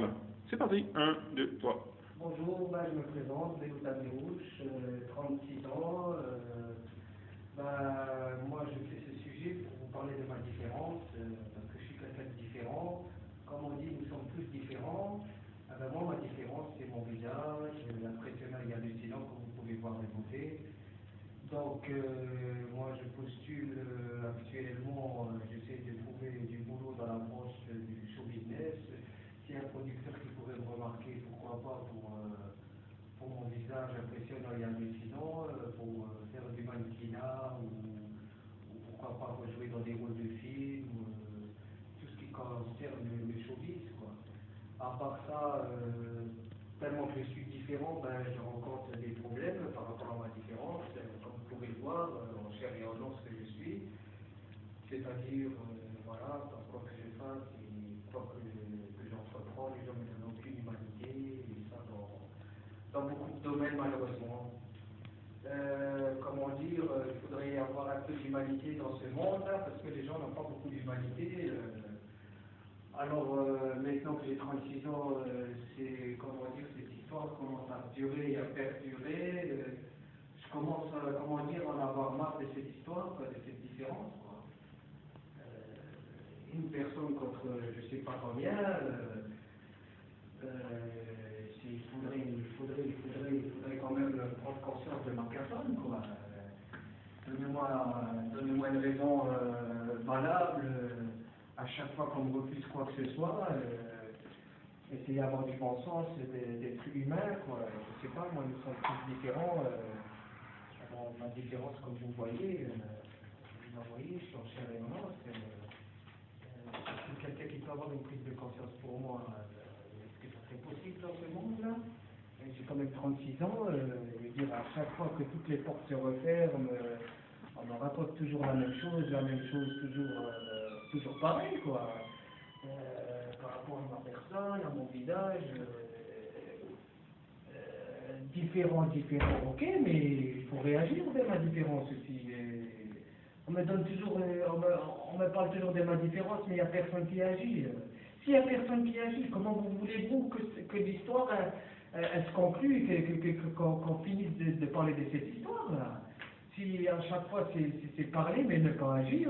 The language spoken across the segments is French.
Voilà. C'est parti. 1, 2, 3. Bonjour, je me présente, Bélouta Bérouche, 36 ans. Moi, je fais ce sujet pour vous parler de ma différence, parce que je suis quelqu'un de différent. Comme on dit, nous sommes tous différents. Moi, ma différence, c'est mon visage, impressionnant et hallucinant, comme vous pouvez voir évoluer. Donc, moi, je postule actuellement, j'essaie de trouver du boulot dans la branche du show business. S'il y a un producteur qui pourrait me remarquer, pourquoi pas, pour mon visage impressionnant et hallucinant, pour faire du mannequinat ou pourquoi pas rejouer dans des rôles de films, tout ce qui concerne le showbiz, quoi. À part ça, tellement que je suis différent, je rencontre des problèmes par rapport à ma différence. Comme vous pouvez le voir, en chair et en os que je suis. C'est-à-dire, voilà, quoi que je fasse et quoi que j'entreprends, les gens ne me donnent aucune humanité, et ça dans beaucoup de domaines malheureusement. Comment dire, il faudrait avoir un peu d'humanité dans ce monde-là, parce que les gens n'ont pas beaucoup d'humanité. Alors, maintenant que j'ai 36 ans, cette histoire commence à durer et à perdurer. Je commence, à en avoir marre de cette histoire, de cette différence, quoi. Une personne contre je ne sais pas combien, il faudrait quand même prendre conscience de ma personne, quoi. Donnez-moi une raison valable. À chaque fois qu'on me refuse quoi que ce soit, essayez d'avoir du bon sens, d'être humain, quoi. Je sais pas, moi, nous sommes tous différents. Ma différence, comme vous voyez, je suis en chair et en os. Quelqu'un qui peut avoir une prise de conscience pour moi, est-ce que ça serait possible dans ce monde-là? J'ai quand même 36 ans, je veux dire, à chaque fois que toutes les portes se referment, on me raconte toujours la même chose, toujours pareil, quoi. Par rapport à ma personne, à mon visage, différent, ok, mais il faut réagir de ma différence aussi. On me parle toujours de ma différence, mais il n'y a personne qui agit. S'il n'y a personne qui agit, comment voulez-vous que l'histoire elle se conclue, qu'on finisse de parler de cette histoire-là? Si à chaque fois c'est parler, mais ne pas agir,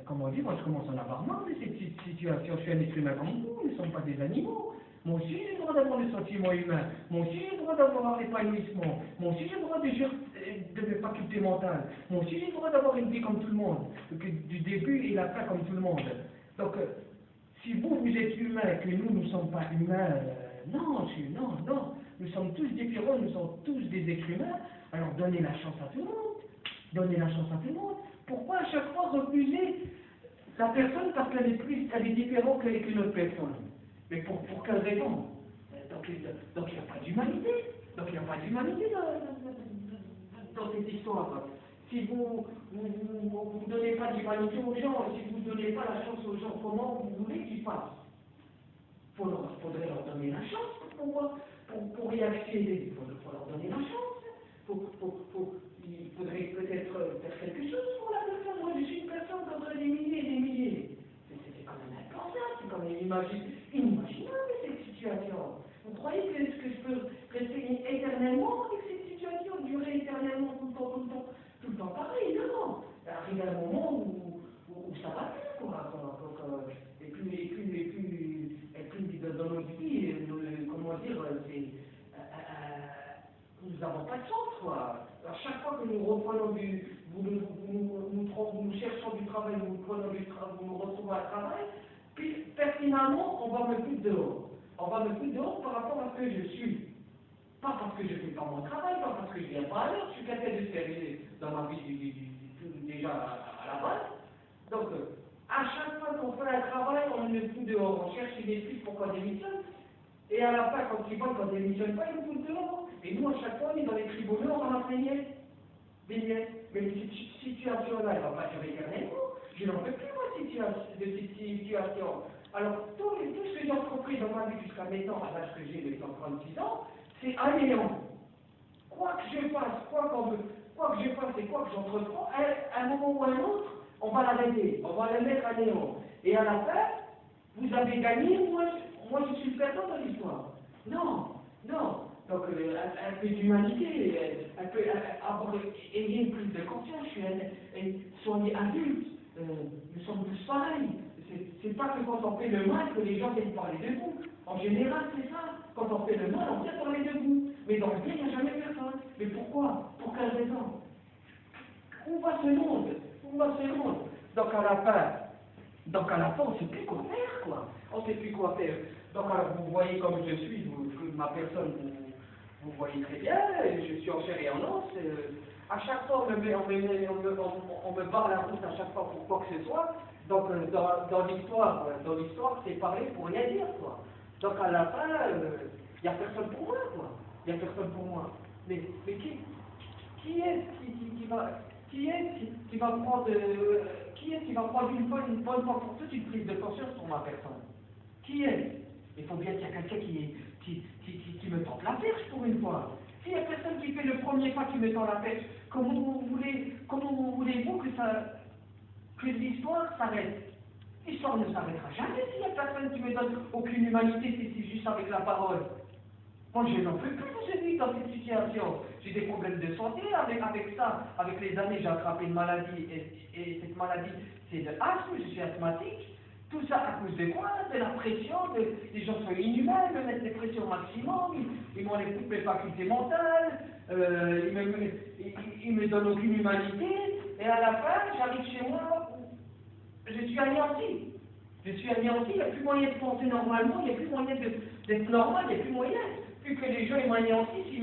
comment dire, moi je commence à en avoir marre de cette situation. Je suis un être humain comme vous, nous ne sommes pas des animaux. Moi aussi j'ai le droit d'avoir des sentiments humains, moi aussi j'ai le droit d'avoir un épanouissement, moi aussi j'ai le droit de mes facultés mentales, moi aussi j'ai le droit d'avoir une vie comme tout le monde, du début et la fin comme tout le monde. Donc, si vous êtes humain et que nous ne sommes pas humains, non, nous sommes tous différents, nous sommes tous des êtres humains, alors donnez la chance à tout le monde. Pourquoi à chaque fois refuser la personne parce qu'elle est différente qu'une autre personne? Mais pour quelle raison? Donc il n'y a pas d'humanité. Dans cette histoire. Si vous ne donnez pas d'humanité aux gens, si vous ne donnez pas la chance aux gens, comment vous voulez qu'ils fassent? Il faudrait leur donner la chance pour y accéder. Il faut leur donner la chance. Il faudrait peut-être faire quelque chose pour la personne. Moi, je suis une personne contre des milliers et des milliers. C'est quand même impensable, c'est quand même inimaginable cette situation. Vous croyez que je peux rester éternellement avec cette situation, durer éternellement tout le temps pareil? Non. Arrive un moment où ça va faire, quoi. Et puis dans notre vie, comment dire, nous n'avons pas de chance, quoi. À chaque fois que nous reprenons nous cherchons du travail, nous nous retrouvons à travail, puis pertinemment, on va me foutre dehors. Par rapport à ce que je suis. Pas parce que je ne fais pas mon travail, pas parce que je ne viens pas à l'heure, je suis quelqu'un de sérieux dans ma vie déjà à la base. Donc, à chaque fois qu'on fait un travail, on me fout dehors, on cherche une excuse pour qu'on démissionne. Et à la fin, quand ils voient qu'on ne démissionne pas, ils nous foutent dehors. Et nous, à chaque fois, on est dans les tribunaux, on va des miettes. Mais cette situation-là, elle ne va pas durer éternellement. Je n'en peux plus, moi, de cette situation. Alors, tout ce que j'ai entrepris dans ma vie jusqu'à maintenant, à l'âge que j'ai, maintenant 36 ans, c'est un néant. Quoi que je fasse et quoi que j'entreprends, à un moment ou à un autre, on va l'arrêter, on va le mettre à néant. Et à la fin, vous avez gagné, moi moi je suis perdant dans l'histoire. Non, non. Donc, un peu d'humanité, un peu, ayez une prise de conscience, soyez adultes, nous sommes tous pareils. C'est pas que quand on fait le mal que les gens viennent parler de vous. En général, c'est ça. Quand on fait le mal, on vient parler de vous. Mais dans le bien, il n'y a jamais personne. Mais pourquoi? Pour quelle raison? Où va ce monde? Où va ce monde? Donc à la fin, on ne sait plus quoi faire, quoi. On ne sait plus quoi faire. Donc alors, vous voyez comme je suis, ma personne, vous voyez très bien, je suis en chair et en os. À chaque fois, on me barre la route à chaque fois pour quoi que ce soit. Donc dans l'histoire, c'est pareil pour rien dire, quoi. Donc à la fin, il n'y a personne pour moi, quoi. Il n'y a personne pour moi. Mais qui est-ce qui va prendre une bonne fois pour toutes une prise de conscience pour ma personne? Qui est? Il faut bien qu'il y ait quelqu'un qui me tente la perche pour une fois. S'il n'y a personne qui fait le premier pas qui me tend la perche, comment voulez-vous que l'histoire s'arrête? L'histoire ne s'arrêtera jamais s'il n'y a personne qui me donne aucune humanité, si c'est juste avec la parole. Moi, je n'en peux plus aujourd'hui dans cette situation. J'ai des problèmes de santé avec ça. Avec les années, j'ai attrapé une maladie. Et cette maladie, c'est de l'asthme, je suis asthmatique. Tout ça à cause de quoi? De la pression, les gens sont inhumains, ils me mettent des pressions au maximum, ils m'enlèvent toutes mes facultés mentales, ils me donnent aucune humanité. Et à la fin, j'arrive chez moi, je suis anéanti. Je suis anéanti, il n'y a plus moyen de penser normalement, il n'y a plus moyen d'être normal, il n'y a plus moyen. Plus que les gens ils m'anéantissent, ils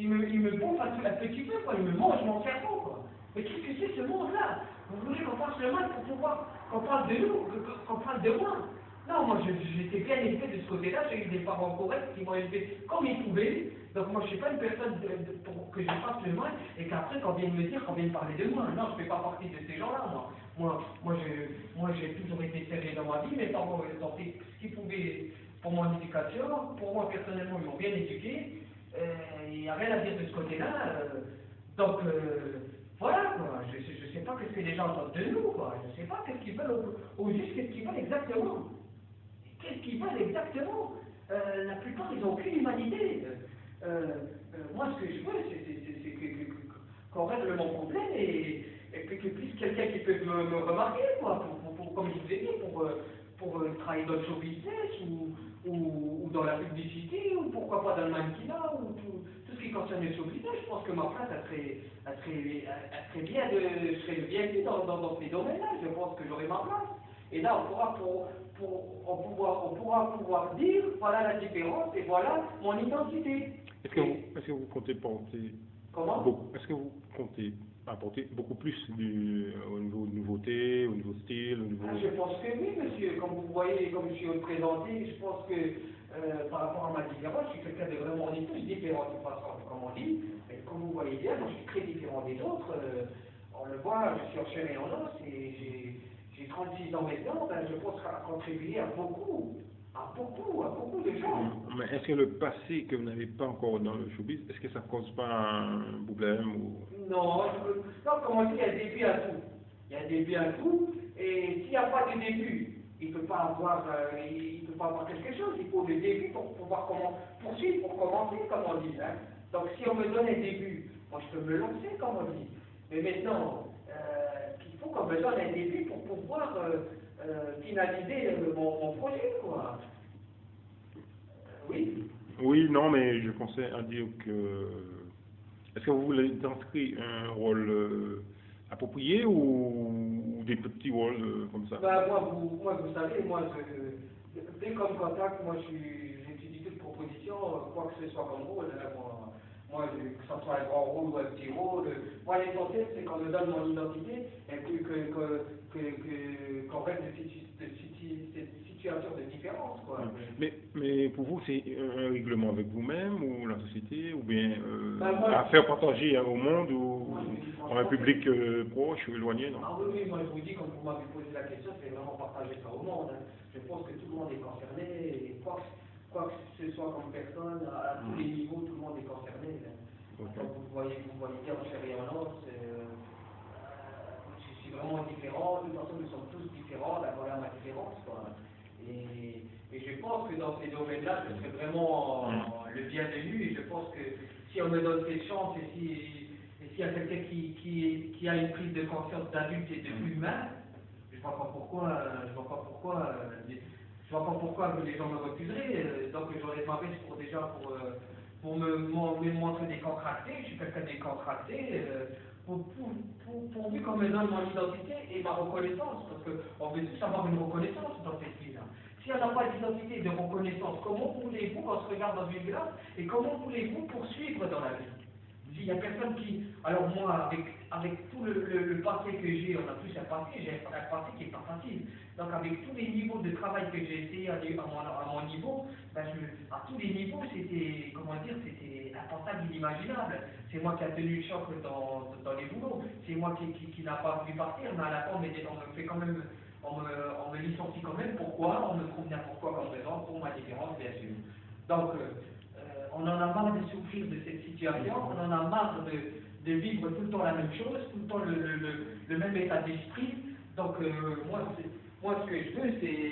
me bouffent un petit peu, quoi. Ils me mangent mon cerveau, quoi. Mais qu'est-ce que c'est ce monde-là? Vous voulez qu'on fasse le mal pour pouvoir qu'on parle de nous, qu'on parle de moi? Non, moi j'étais bien élevé de ce côté-là, j'ai eu des parents corrects qui m'ont élevé comme ils pouvaient. Donc moi je ne suis pas une personne pour que je fasse le mal et qu'après qu'on vienne me dire, qu'on vienne parler de moi. Non, je ne fais pas partie de ces gens-là, moi. Moi j'ai toujours été sérieux dans ma vie, mes parents ont fait ce qu'ils pouvaient pour mon éducation. Pour moi personnellement, ils m'ont bien éduqué. Il n'y a rien à dire de ce côté-là. Donc voilà, quoi. Je ne sais pas ce que les gens entendent de nous, quoi. Je ne sais pas qu'est-ce qu'ils veulent au juste, qu'est-ce qu'ils veulent exactement. Qu'est-ce qu'ils veulent exactement? La plupart, ils n'ont aucune humanité. Moi, ce que je veux, c'est qu'on règle mon problème et que puisse quelqu'un qui peut me remarquer, quoi, comme je vous ai dit, pour travailler dans le show business ou dans la publicité, ou pourquoi pas dans le mannequinat, ou tout ce qui concerne le show business. Je pense que ma place, elle serait bien je serais le bienvenu dans ces domaines-là. Je pense que j'aurai ma place. Et là, on pourra pouvoir dire, voilà la différence et voilà mon identité. Est-ce que vous comptez porter est-ce que vous comptez apporter beaucoup plus au niveau de nouveauté, au niveau style, au niveau... Je pense que oui, monsieur. Comme vous voyez, comme je suis présenté, je pense que par rapport à ma différence, je suis quelqu'un de vraiment, on est tous différents de toute façon, comme on dit. Mais comme vous voyez bien, moi je suis très différent des autres. On le voit, je suis en chair et en os et j'ai 36 ans maintenant, ben, je pense qu'à contribuer à beaucoup de gens. Mais est-ce que le passé que vous n'avez pas encore dans le showbiz, est-ce que ça ne cause pas un problème ou... Non, comme on dit, il y a des débuts à tout. Il y a des débuts à tout, et s'il n'y a pas de début, il ne peut pas avoir quelque chose. Il faut le début pour pouvoir poursuivre, pour commencer, comme on dit. Hein. Donc si on me donne un début, moi je peux me lancer, comme on dit. Mais maintenant, il faut qu'on me donne un début pour pouvoir finaliser mon projet, quoi. Oui. Oui, non, mais je pensais à dire que... Est-ce que vous voulez inscrire un rôle approprié ou des petits rôles comme ça? Ben, moi, vous savez, dès qu'on me contacte, moi j'étudie toute proposition, quoi que ce soit comme rôle. Hein, moi, que ce soit un grand rôle ou un petit rôle, moi l'essentiel c'est qu'on me donne mon identité et puis qu'on règle cette situation de différence. Quoi. Mais pour vous, c'est un règlement avec vous-même ou la société, ou bien moi, à faire partager au monde ou à un public proche ou éloigné, non? Ah oui, moi je vous dis, comme vous m'avez posé la question, c'est vraiment partager ça au monde. Hein. Je pense que tout le monde est concerné, et quoi que ce soit comme personne, à tous les niveaux, tout le monde est concerné. Hein. Okay. Donc vous voyez bien en chair et en os, je suis vraiment différent, de toute façon nous sommes tous différents, là voilà ma différence. Quoi. Et Et je pense que dans ces domaines-là, ce serait vraiment le bienvenu. Et je pense que si on me donne cette chance et s'il y a quelqu'un qui a une prise de conscience d'adulte et de humain, je vois pas pourquoi, je vois pas pourquoi les gens me refuseraient. Donc j'aurais ma veste pour me montrer décontracté. Je suis quelqu'un de décontracté. Pourvu qu'on me donne mon identité et ma reconnaissance, parce qu'on veut tous avoir une reconnaissance dans cette vie-là. Si on n'a pas d'identité et de reconnaissance, comment voulez-vous qu'on se regarde dans une glace et comment voulez-vous poursuivre dans la vie? S'il y a personne qui... Alors moi, avec tout le passé que j'ai, on a tous un passé, j'ai un passé qui n'est pas facile. Donc avec tous les niveaux de travail que j'ai essayé à mon niveau, ben à tous les niveaux, c'était, comment dire, c'était impensable, inimaginable. C'est moi qui a tenu le choc dans les boulots. C'est moi qui n'a pas voulu partir, mais à la fin, on me fait quand même... On me licencie quand même. Pourquoi? On me trouve n'importe quoi comme raison pour ma différence, bien sûr. Donc, on en a marre de souffrir de cette situation, on en a marre de vivre tout le temps la même chose, tout le temps le même état d'esprit. Donc, moi, ce que je veux, c'est